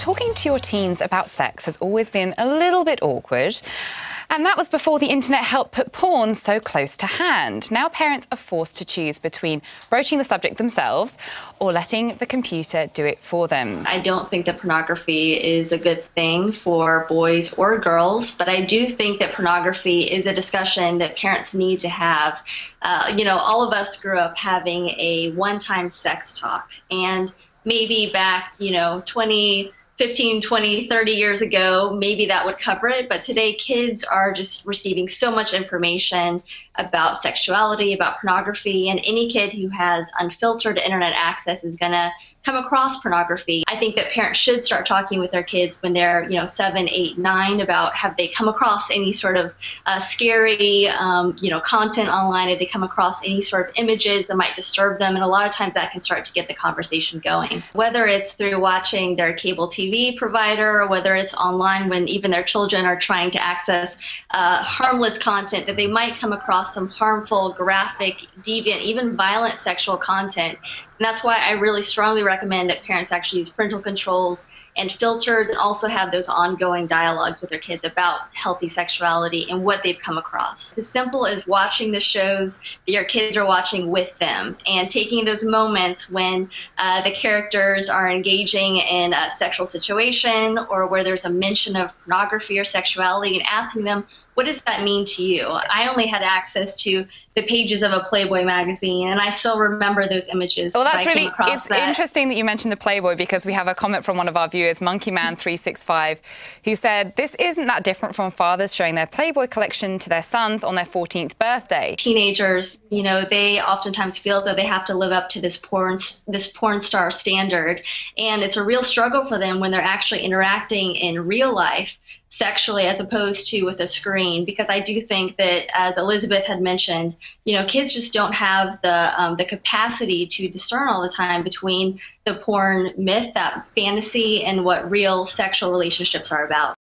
talking to your teens about sex has always been a little bit awkward. And that was before the internet helped put porn so close to hand. Now parents are forced to choose between broaching the subject themselves or letting the computer do it for them. I don't think that pornography is a good thing for boys or girls, but I do think that pornography is a discussion that parents need to have. All of us grew up having a one-time sex talk, and maybe back, 15, 20, 30 years ago, maybe that would cover it. But today, kids are just receiving so much information about sexuality, about pornography, and any kid who has unfiltered internet access is going to come across pornography. I think that parents should start talking with their kids when they're, 7, 8, 9 about have they come across any sort of scary, content online, have they come across any sort of images that might disturb them, and a lot of times that can start to get the conversation going. Whether it's through watching their cable TV provider, or whether it's online when even their children are trying to access harmless content, that they might come across some harmful, graphic, deviant, even violent sexual content. And that's why I really strongly recommend that parents actually use parental controls and filters, and also have those ongoing dialogues with their kids about healthy sexuality and what they've come across. As simple as watching the shows that your kids are watching with them, and taking those moments when the characters are engaging in a sexual situation or where there's a mention of pornography or sexuality, and asking them, what does that mean to you? I only had access to the pages of a Playboy magazine, and I still remember those images. Well, that's really, it's interesting that you mentioned the Playboy, because we have a comment from one of our viewers, MonkeyMan365, who said, this isn't that different from fathers showing their Playboy collection to their sons on their 14th birthday. Teenagers, they oftentimes feel as though they have to live up to this porn star standard, and it's a real struggle for them when they're actually interacting in real life sexually as opposed to with a screen, because I do think that, as Elizabeth had mentioned, kids just don't have the capacity to discern all the time between the porn myth, that fantasy, and what real sexual relationships are about.